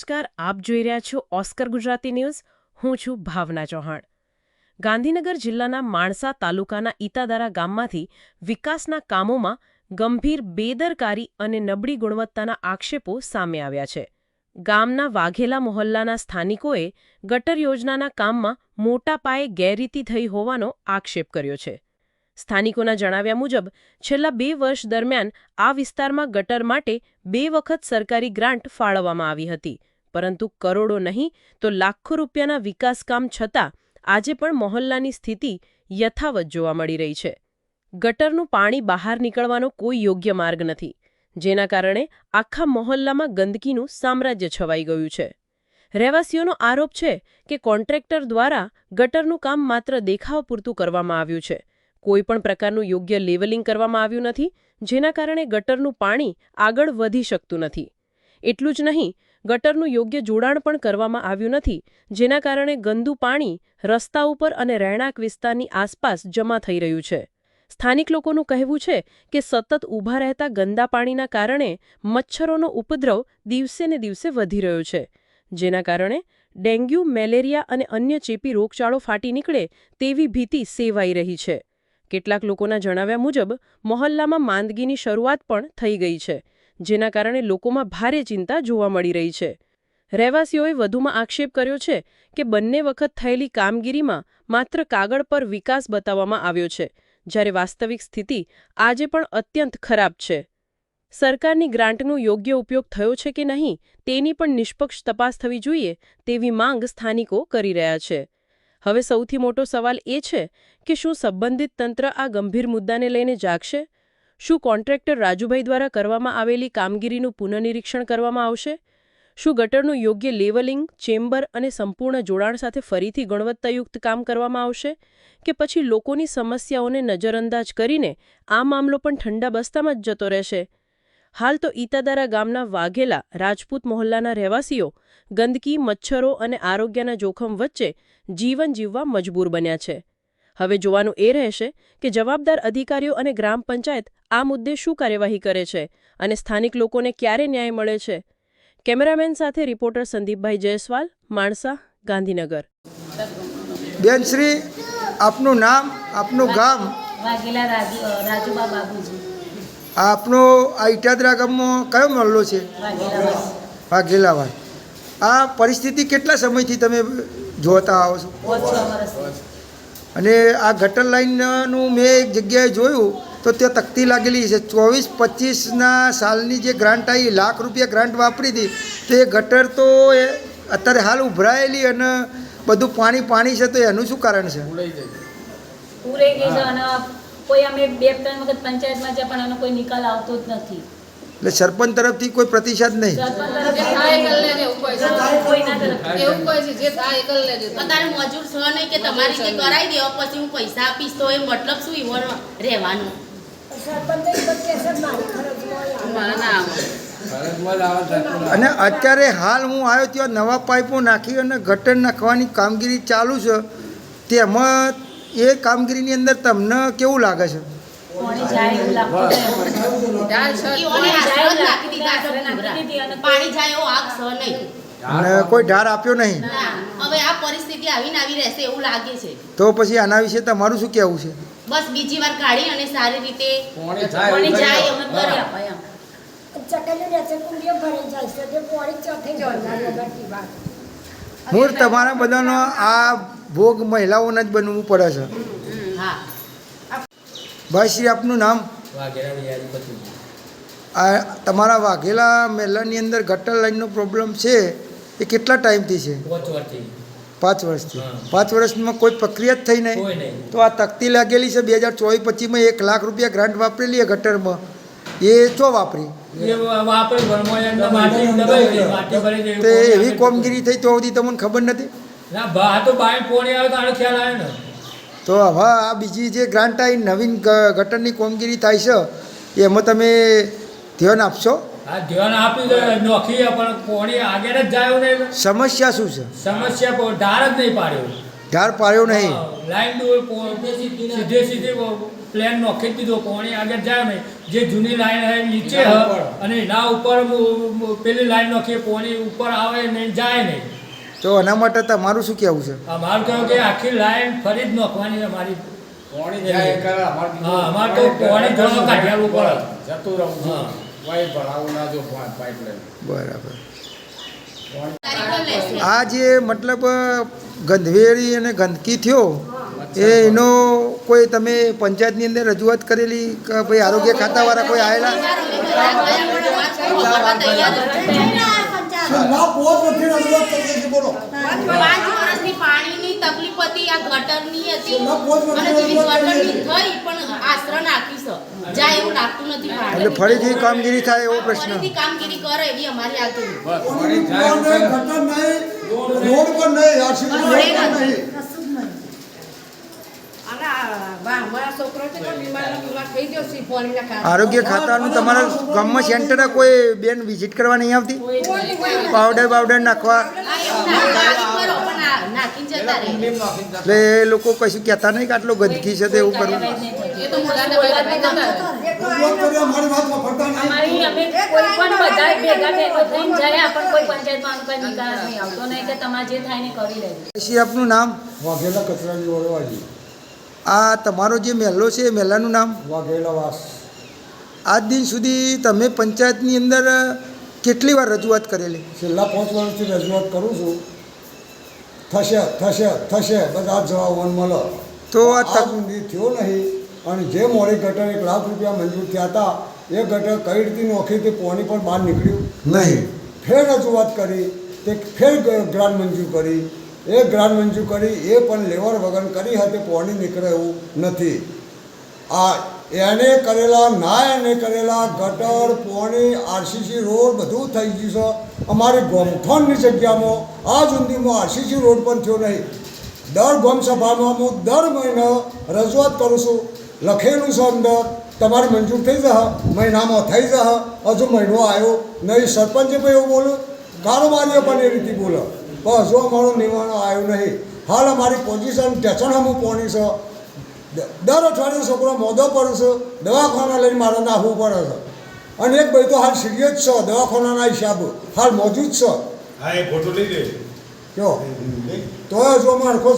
નમસ્કાર, આપ જોઈ રહ્યા છો ઓસ્કર ગુજરાતી ન્યૂઝ. હું છું ભાવના ચૌહાણ. ગાંધીનગર જિલ્લાના માણસા તાલુકાના ઈતાદારા ગામમાંથી વિકાસના કામોમાં ગંભીર બેદરકારી અને નબળી ગુણવત્તાના આક્ષેપો સામે આવ્યા છે. ગામના વાઘેલા મોહલ્લાના સ્થાનિકોએ ગટર યોજનાના કામમાં મોટા પાયે ગેરરીતિ થઈ હોવાનો આક્ષેપ કર્યો છે. સ્થાનિકોના જણાવ્યા મુજબ છેલ્લા 2 વર્ષ દરમિયાન આ વિસ્તારમાં ગટર માટે 2 વખત સરકારી ગ્રાન્ટ ફાળવવામાં આવી હતી, પરંતુ કરોડો નહીં તો લાખો રૂપિયાના વિકાસકામ છતાં આજે પણ મોહલ્લાની સ્થિતિ યથાવત જોવા મળી રહી છે. ગટરનું પાણી બહાર નીકળવાનો કોઈ યોગ્ય માર્ગ નથી, જેના કારણે આખા મોહલ્લામાં ગંદકીનું સામ્રાજ્ય છવાઈ ગયું છે. રહેવાસીઓનો આરોપ છે કે કોન્ટ્રાક્ટર દ્વારા ગટરનું કામ માત્ર દેખાવ પૂરતું કરવામાં આવ્યું છે. કોઈ પણ પ્રકારનું યોગ્ય લેવલિંગ કરવામાં આવ્યું નથી, જેના કારણે ગટરનું પાણી આગળ વધી શકતું નથી. એટલું જ નહીં, ગટરનું યોગ્ય જોડાણ પણ કરવામાં આવ્યું નથી, જેના કારણે ગંદુ પાણી રસ્તા ઉપર અને રહેણાંક વિસ્તારની આસપાસ જમા થઈ રહ્યું છે. સ્થાનિક લોકોનું કહેવું છે કે સતત ઊભા રહેતા ગંદા પાણીના કારણે મચ્છરોનો ઉપદ્રવ દિવસે ને દિવસે વધી રહ્યો છે, જેના કારણે ડેન્ગ્યુ, મેલેરિયા અને અન્ય ચેપી રોગચાળો ફાટી નીકળે તેવી ભીતિ સેવાઈ રહી છે. કેટલાક લોકોના જણાવ્યા મુજબ મોહલ્લામાં માંદગીની શરૂઆત પણ થઈ ગઈ છે, જેના કારણે લોકોમાં ભારે ચિંતા જોવા મળી રહી છે. રહેવાસીઓએ વધુમાં આક્ષેપ કર્યો છે કે બંને વખત થયેલી કામગીરીમાં માત્ર કાગળ પર વિકાસ બતાવવામાં આવ્યો છે, જ્યારે વાસ્તવિક સ્થિતિ આજે પણ અત્યંત ખરાબ છે. સરકારની ગ્રાન્ટનો યોગ્ય ઉપયોગ થયો છે કે નહીં તેની પણ નિષ્પક્ષ તપાસ થવી જોઈએ તેવી માંગ સ્થાનિકો કરી રહ્યા છે. હવે સૌથી મોટો સવાલ એ છે કે શું સંબંધિત તંત્ર આ ગંભીર મુદ્દાને લઈને જાગશે? શું કોન્ટ્રાક્ટર રાજુભાઈ દ્વારા કરવામાં આવેલી કામગીરીનું પુનઃનિરીક્ષણ કરવામાં આવશે? શું ગટરનું યોગ્ય લેવલિંગ, ચેમ્બર અને સંપૂર્ણ જોડાણ સાથે ફરીથી ગુણવત્તાયુક્ત કામ કરવામાં આવશે? કે પછી લોકોની સમસ્યાઓને નજરઅંદાજ કરીને આ મામલો પણ ઠંડા બસ્તામાં જ જતો રહેશે? હાલ તો ઈતાદારા ગામના વાઘેલા રાજપૂત મોહલ્લાના રહેવાસીઓ ગંદકી, મચ્છરો અને આરોગ્યના જોખમ વચ્ચે જીવન જીવવા મજબૂર બન્યા છે. હવે જોવાનું એ રહેશે કે જવાબદાર અધિકારીઓ અને ગ્રામ પંચાયત આ મુદ્દે શું કાર્યવાહી કરે છે અને સ્થાનિક લોકોને ક્યારે ન્યાય મળે છે. કેમેરામેન સાથે રિપોર્ટર સંદીપભાઈ જયસ્વાલ, માણસા, ગાંધીનગર. બેનશ્રી, આપનું નામ, આપનું ગામ? વાઘેલા રાજુબા બાબુજી. આપનો આ ઈટાદરા ગામમાં કયો મહોલ્લો છે? વાઘેલાવાડ. આ પરિસ્થિતિ કેટલા સમયથી તમે જોતા આવો છો? 6 વર્ષથી. અને આ ગટર લાઈનનું મેં એક જગ્યાએ જોયું તો ત્યાં તકતી લાગેલી છે. 24-25ના સાલની જે ગ્રાન્ટ આવી, લાખ રૂપિયા ગ્રાન્ટ વાપરી હતી, તો એ ગટર તો અત્યારે હાલ ઉભરાયેલી અને બધું પાણી છે, તો એનું શું કારણ છે? પૂરે ગઈ છે અને કોઈ અમે 2-3 વખત પંચાયતમાં છે પણ એનો કોઈ નિકાલ આવતો જ નથી. એટલે સરપંચ તરફથી કોઈ પ્રતિસાદ નહીં? અત્યારે મજૂર છો નહીં કે તમારી કે કરાવી દેવા પછી હું પૈસા આપીશ, તો એ મતલબ શું ઈવન રહેવાનું? અને અત્યારે હાલ હું આવ્યો ત્યાં નવા પાઇપો નાખી અને ગટર નાખવાની કામગીરી ચાલુ છે. તેમાં એ કામગીરીની અંદર તમને કેવું લાગે છે? પાણી જાય એવો આગ સહ નહીં અને કોઈ ઢાર આપ્યો નહીં. હવે આ પરિસ્થિતિ આવીને આવી રહેશે એવું લાગે છે. તો પછી આના વિશે તમારું શું કહેવું છે? બસ બીજી વાર કાઢી અને સારી રીતે પાણી જાય એમ જ કરી અપાય. મૂળ તમારા બધાનો આ ભોગ મહિલાઓને જ બનવું પડે છે. હા. ભાઈ શ્રી, આપનું નામ? આ તમારા વાઘેલા મહેલાની અંદર ગટર લાઈનનો પ્રોબ્લેમ છે, એ કેટલા ટાઈમથી છે? 5 વર્ષથી. 5 વર્ષમાં કોઈ પ્રક્રિયા જ થઈ નહીં? તો આ તકતી લાગેલી છે 2024-25માં 1 લાખ રૂપિયા ગ્રાન્ટ વાપરેલી ગટરમાં, એ ચો વાપરી? તે એવી કામગીરી થઈ તો સુધી તમને ખબર નથી? તો હવે આ બીજી જે ગ્રાન્ટ આવી નવીન ગટરની કામગીરી થાય છે, એમાં તમે ધ્યાન આપશો? ધ્યાન આપ્યું નોખી પણ કોણી આગળ જ જાય ને. સમસ્યા શું છે? સમસ્યા ઢાર જ નહીં પાડ્યો. ઢાર પાડ્યો નહીં? લાઈન સીધે પ્લેન નોખી જ દીધો પાણી આગળ જાય નહીં જે જૂની લાઈન હોય નીચે હ અને એના ઉપર પેલી લાઈન નોખી પાણી ઉપર આવે નહીં જાય નહીં તો એના માટે તમારું શું કહેવું છે? અમારું કહ્યું કે આખી લાઈન ફરી જ નોખવાની અમારી પાણી જાય કરે હા અમારે તો પાણી ઘણો કાઢ્યાલું પડે જતું રહું છું વાય ભરાવું ના જો પાઇપલાઇન બરાબર. તારીખ લેશે આ જે મતલબ ગંધવેરી અને ગંદકી થયો એનો કોઈ તમે પંચાયતની અંદર રજૂઆત કરેલી કે ભાઈ આરોગ્ય ખાતાવાળા કોઈ આવેલા? પાંચ વર્ષની પાણીની તકલીફ હતી આ ગટરની હતી અને જેવી ગટરની થઈ પણ આશરો નાખી છે જાય એવું લાગતું નથી એટલે પાણી ફરીથી કામગીરી થાય એવો પ્રશ્ન. ફરીથી કામગીરી કરે એવી અમારી આગળ પાણી જાય રોડ પર નહીં આરસીસી રોડ પર નહીં આરોગ્ય ખાતાનું તમારા ગામમાં સેન્ટર કોઈ બેન વિઝિટ કરવા નહીં આવતી? પાવડર નાખવા નાખીને જતા રહે એટલે એ લોકો કશું કહેતા નહીં કે આટલો ગંદકી છે તો એવું કરવું? એ તો મોટા બોલવા જ નહીં. રજૂઆત કરી અમારી વાતમાં ફરતા નહીં. અમારી અમે કોઈ પણ બધા ભેગા ભેગો થઈને જાય પણ કોઈ પંચાયતમાં આનું કઈ નિકાલ નહીં આવતો નહીં કે તમારે જે થાય ને કરી લેવું. પછી આપનું નામ? વાઘેલા કચરાની વડવાજી, આ તમારો જે મહેલો છે એ મહેલાનું નામ? વાઘેલા વાસ. આજ દિન સુધી તમે પંચાયતની અંદર કેટલી વાર રજૂઆત કરેલી? છેલ્લા 5 વર્ષથી રજૂઆત કરું છું. થશે થશે થશે બધા જવાબ મળે. તો આ આ સુધી થયો નહીં. અને જે મોડી ગટર 1 લાખ રૂપિયા મંજૂર થયા હતા એ ગટર કઈ રીતે નોખી તે પાણી પણ બહાર નીકળ્યું નહીં. ફેર રજૂઆત કરી તે ફેર ગ્રાન્ટ મંજૂર કરી એ ગ્રાન્ટ મંજૂર કરી એ પણ લેવર વગર કરી હતી પાણી નીકળે એવું નથી. આ એને કરેલા ના એને કરેલા ગટર પાણી આરસીસી રોડ બધું થઈ ગયું છે. અમારી ગોમથોનની જગ્યામાં આ સુધીમાં આરસીસી રોડ પણ થયો નહીં. દર ગોમ સભામાં હું દર મહિને રજૂઆત કરું છું. લખેલું છે અંદર તમારી મંજૂર થઈ જશે મહિનામાં થઈ જશે. હજુ મહિનો આવ્યો નહીં. સરપંચે પણ એવું બોલ્યું, કારોબારીએ પણ એ રીતે બોલો પણ હજુ અમારો નિવાણો આવ્યો નહીં. હાલ અમારી પોઝિશન ટેશન હમું પોણી છે. દર અઠવાડિયે છોકરો મોદો પડે છે. દવાખાના લઈને મારે નાખવું પડે છે. અને એક ભાઈ તો હાલ સિરિયસ છે દવાખાનાના હિસાબે હાલ મોજૂદ છે. હા એ ફોટો લઈ લે કયો તો હજુ અમારે આખો